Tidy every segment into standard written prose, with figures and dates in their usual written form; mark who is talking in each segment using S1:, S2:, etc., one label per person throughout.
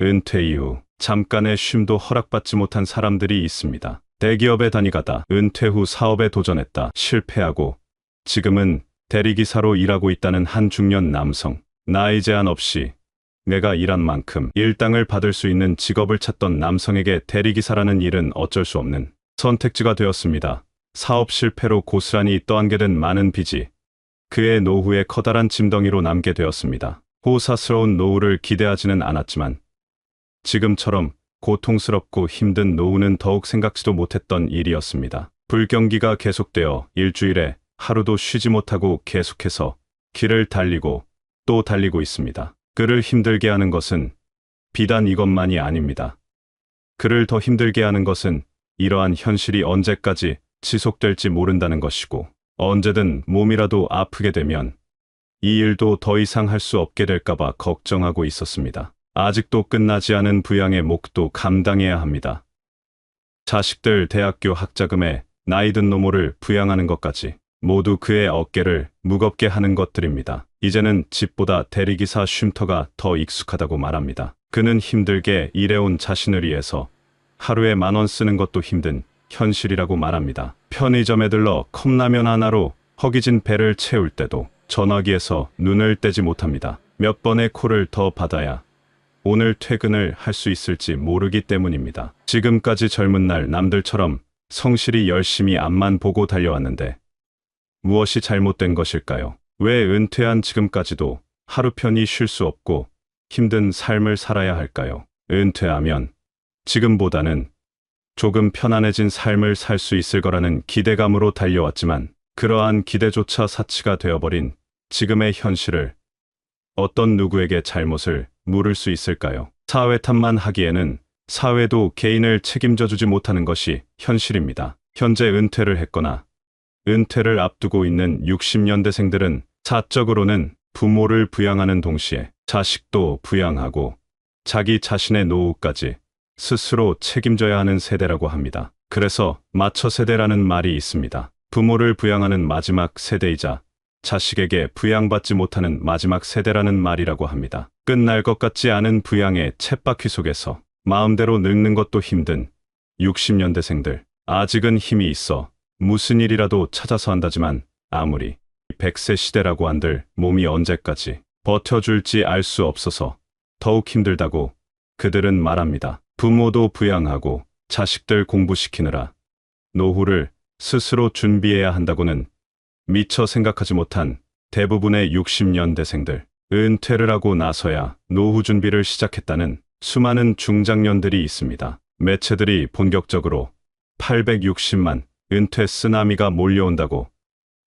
S1: 은퇴 이후 잠깐의 쉼도 허락받지 못한 사람들이 있습니다. 대기업에 다니다가 은퇴 후 사업에 도전했다 실패하고 지금은 대리기사로 일하고 있다는 한 중년 남성. 나이 제한 없이 내가 일한 만큼 일당을 받을 수 있는 직업을 찾던 남성에게 대리기사라는 일은 어쩔 수 없는 선택지가 되었습니다. 사업 실패로 고스란히 떠안게 된 많은 빚이 그의 노후에 커다란 짐덩이로 남게 되었습니다. 호사스러운 노후를 기대하지는 않았지만 지금처럼 고통스럽고 힘든 노후는 더욱 생각지도 못했던 일이었습니다. 불경기가 계속되어 일주일에 하루도 쉬지 못하고 계속해서 길을 달리고 또 달리고 있습니다. 그를 힘들게 하는 것은 비단 이것만이 아닙니다. 그를 더 힘들게 하는 것은 이러한 현실이 언제까지 지속될지 모른다는 것이고 언제든 몸이라도 아프게 되면 이 일도 더 이상 할 수 없게 될까봐 걱정하고 있었습니다. 아직도 끝나지 않은 부양의 몫도 감당해야 합니다. 자식들 대학교 학자금에 나이든 노모를 부양하는 것까지 모두 그의 어깨를 무겁게 하는 것들입니다. 이제는 집보다 대리기사 쉼터가 더 익숙하다고 말합니다. 그는 힘들게 일해온 자신을 위해서 하루에 10,000원 쓰는 것도 힘든 현실이라고 말합니다. 편의점에 들러 컵라면 하나로 허기진 배를 채울 때도 전화기에서 눈을 떼지 못합니다. 몇 번의 콜을 더 받아야 오늘 퇴근을 할 수 있을지 모르기 때문입니다. 지금까지 젊은 날 남들처럼 성실히 열심히 앞만 보고 달려왔는데 무엇이 잘못된 것일까요? 왜 은퇴한 지금까지도 하루 편히 쉴 수 없고 힘든 삶을 살아야 할까요? 은퇴하면 지금보다는 조금 편안해진 삶을 살 수 있을 거라는 기대감으로 달려왔지만 그러한 기대조차 사치가 되어버린 지금의 현실을 어떤 누구에게 잘못을 물을 수 있을까요? 사회 탓만 하기에는 사회도 개인을 책임져 주지 못하는 것이 현실입니다. 현재 은퇴를 했거나 은퇴를 앞두고 있는 60년대생들은 사적으로는 부모를 부양하는 동시에 자식도 부양하고 자기 자신의 노후까지 스스로 책임져야 하는 세대라고 합니다. 그래서 마처 세대라는 말이 있습니다. 부모를 부양하는 마지막 세대이자 자식에게 부양받지 못하는 마지막 세대라는 말이라고 합니다. 끝날 것 같지 않은 부양의 쳇바퀴 속에서 마음대로 늙는 것도 힘든 60년대생들. 아직은 힘이 있어 무슨 일이라도 찾아서 한다지만 아무리 100세 시대라고 한들 몸이 언제까지 버텨줄지 알 수 없어서 더욱 힘들다고 그들은 말합니다. 부모도 부양하고 자식들 공부시키느라 노후를 스스로 준비해야 한다고는 미처 생각하지 못한 대부분의 60년대생들. 은퇴를 하고 나서야 노후 준비를 시작했다는 수많은 중장년들이 있습니다. 매체들이 본격적으로 860만 은퇴 쓰나미가 몰려온다고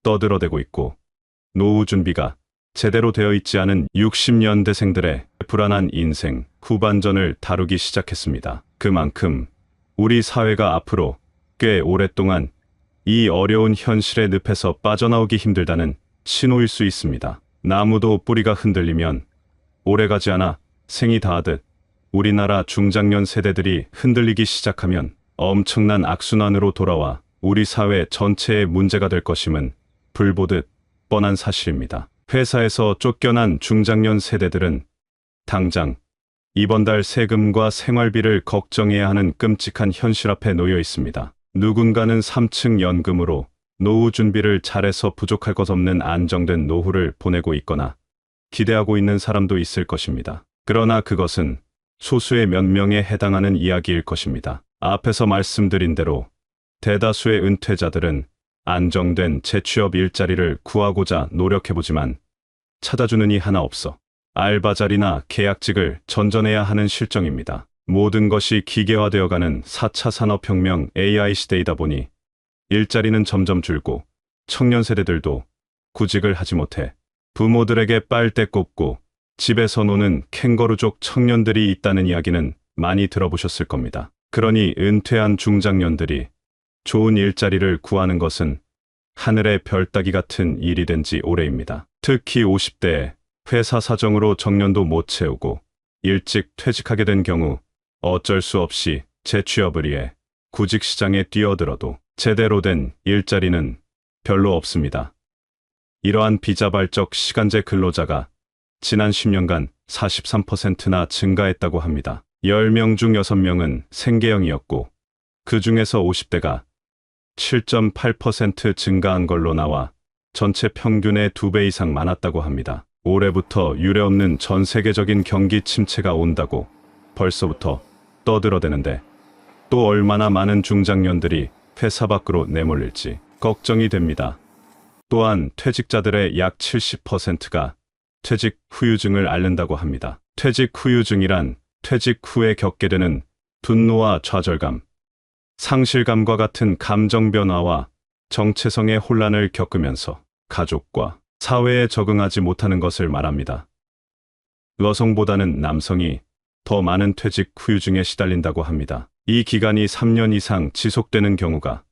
S1: 떠들어대고 있고 노후 준비가 제대로 되어 있지 않은 60년대생들의 불안한 인생 후반전을 다루기 시작했습니다. 그만큼 우리 사회가 앞으로 꽤 오랫동안 이 어려운 현실의 늪에서 빠져나오기 힘들다는 신호일 수 있습니다. 나무도 뿌리가 흔들리면 오래가지 않아 생이 닿았듯 우리나라 중장년 세대들이 흔들리기 시작하면 엄청난 악순환으로 돌아와 우리 사회 전체의 문제가 될 것임은 불보듯 뻔한 사실입니다. 회사에서 쫓겨난 중장년 세대들은 당장 이번 달 세금과 생활비를 걱정해야 하는 끔찍한 현실 앞에 놓여 있습니다. 누군가는 3층 연금으로 노후 준비를 잘해서 부족할 것 없는 안정된 노후를 보내고 있거나 기대하고 있는 사람도 있을 것입니다. 그러나 그것은 소수의 몇 명에 해당하는 이야기일 것입니다. 앞에서 말씀드린 대로 대다수의 은퇴자들은 안정된 재취업 일자리를 구하고자 노력해보지만 찾아주는 이 하나 없어 알바 자리나 계약직을 전전해야 하는 실정입니다. 모든 것이 기계화되어가는 4차 산업혁명 AI 시대이다 보니 일자리는 점점 줄고 청년 세대들도 구직을 하지 못해 부모들에게 빨대 꼽고 집에서 노는 캥거루족 청년들이 있다는 이야기는 많이 들어보셨을 겁니다. 그러니 은퇴한 중장년들이 좋은 일자리를 구하는 것은 하늘의 별 따기 같은 일이 된 지 오래입니다. 특히 50대에 회사 사정으로 정년도 못 채우고 일찍 퇴직하게 된 경우 어쩔 수 없이 재취업을 위해 구직 시장에 뛰어들어도 제대로 된 일자리는 별로 없습니다. 이러한 비자발적 시간제 근로자가 지난 10년간 43%나 증가했다고 합니다. 10명 중 6명은 생계형이었고 그 중에서 50대가 7.8% 증가한 걸로 나와 전체 평균의 2배 이상 많았다고 합니다. 올해부터 유례없는 전 세계적인 경기 침체가 온다고 벌써부터 떠들어대는데 또 얼마나 많은 중장년들이 회사 밖으로 내몰릴지 걱정이 됩니다. 또한 퇴직자들의 약 70%가 퇴직 후유증을 앓는다고 합니다. 퇴직 후유증이란 퇴직 후에 겪게 되는 분노와 좌절감, 상실감과 같은 감정 변화와 정체성의 혼란을 겪으면서 가족과 사회에 적응하지 못하는 것을 말합니다. 여성보다는 남성이 더 많은 퇴직 후유증에 시달린다고 합니다. 이 기간이 3년 이상 지속되는 경우가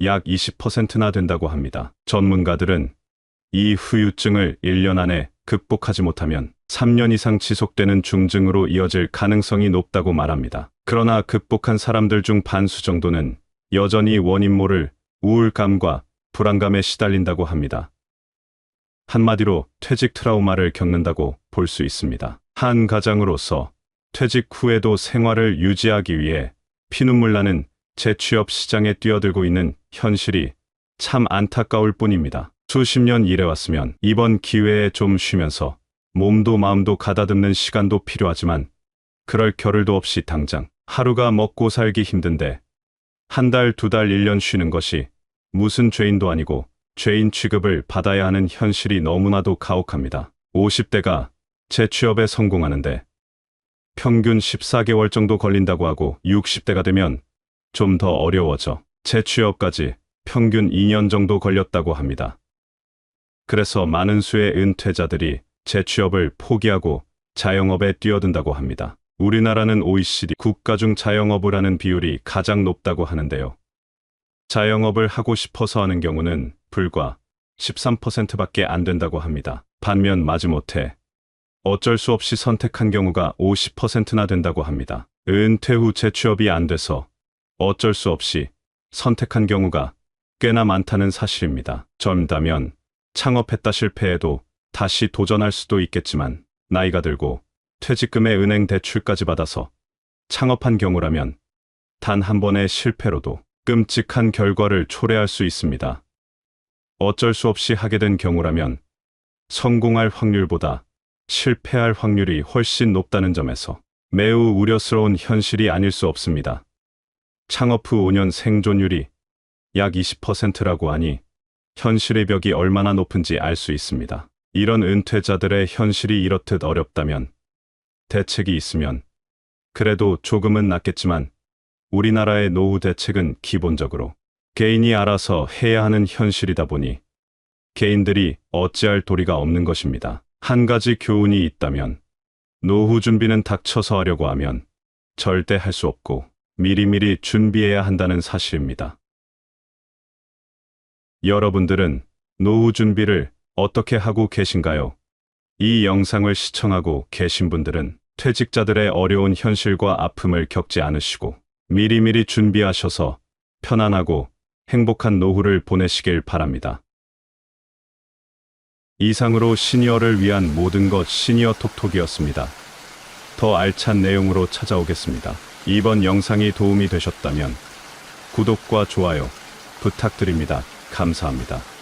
S1: 약 20%나 된다고 합니다. 전문가들은 이 후유증을 1년 안에 극복하지 못하면 3년 이상 지속되는 중증으로 이어질 가능성이 높다고 말합니다. 그러나 극복한 사람들 중 반수 정도는 여전히 원인 모를 우울감과 불안감에 시달린다고 합니다. 한마디로 퇴직 트라우마를 겪는다고 볼 수 있습니다. 한 가장으로서 퇴직 후에도 생활을 유지하기 위해 피눈물 나는 재취업 시장에 뛰어들고 있는 현실이 참 안타까울 뿐입니다. 수십 년 일해왔으면 이번 기회에 좀 쉬면서 몸도 마음도 가다듬는 시간도 필요하지만 그럴 겨를도 없이 당장 하루가 먹고 살기 힘든데 한 달, 두 달, 1년 쉬는 것이 무슨 죄인도 아니고 죄인 취급을 받아야 하는 현실이 너무나도 가혹합니다. 50대가 재취업에 성공하는데 평균 14개월 정도 걸린다고 하고 60대가 되면 좀 더 어려워져 재취업까지 평균 2년 정도 걸렸다고 합니다. 그래서 많은 수의 은퇴자들이 재취업을 포기하고 자영업에 뛰어든다고 합니다. 우리나라는 OECD 국가 중 자영업을 하는 비율이 가장 높다고 하는데요. 자영업을 하고 싶어서 하는 경우는 불과 13%밖에 안 된다고 합니다. 반면 마지못해 어쩔 수 없이 선택한 경우가 50%나 된다고 합니다. 은퇴 후 재취업이 안 돼서 어쩔 수 없이 선택한 경우가 꽤나 많다는 사실입니다. 젊다면 창업했다 실패해도 다시 도전할 수도 있겠지만 나이가 들고 퇴직금에 은행 대출까지 받아서 창업한 경우라면 단 한 번의 실패로도 끔찍한 결과를 초래할 수 있습니다. 어쩔 수 없이 하게 된 경우라면 성공할 확률보다 실패할 확률이 훨씬 높다는 점에서 매우 우려스러운 현실이 아닐 수 없습니다. 창업 후 5년 생존율이 약 20%라고 하니 현실의 벽이 얼마나 높은지 알 수 있습니다. 이런 은퇴자들의 현실이 이렇듯 어렵다면 대책이 있으면 그래도 조금은 낫겠지만 우리나라의 노후 대책은 기본적으로 개인이 알아서 해야 하는 현실이다 보니 개인들이 어찌할 도리가 없는 것입니다. 한 가지 교훈이 있다면 노후 준비는 닥쳐서 하려고 하면 절대 할 수 없고 미리미리 준비해야 한다는 사실입니다. 여러분들은 노후 준비를 어떻게 하고 계신가요? 이 영상을 시청하고 계신 분들은 퇴직자들의 어려운 현실과 아픔을 겪지 않으시고 미리미리 준비하셔서 편안하고 행복한 노후를 보내시길 바랍니다. 이상으로 시니어를 위한 모든 것 시니어 톡톡이었습니다. 더 알찬 내용으로 찾아오겠습니다. 이번 영상이 도움이 되셨다면 구독과 좋아요 부탁드립니다. 감사합니다.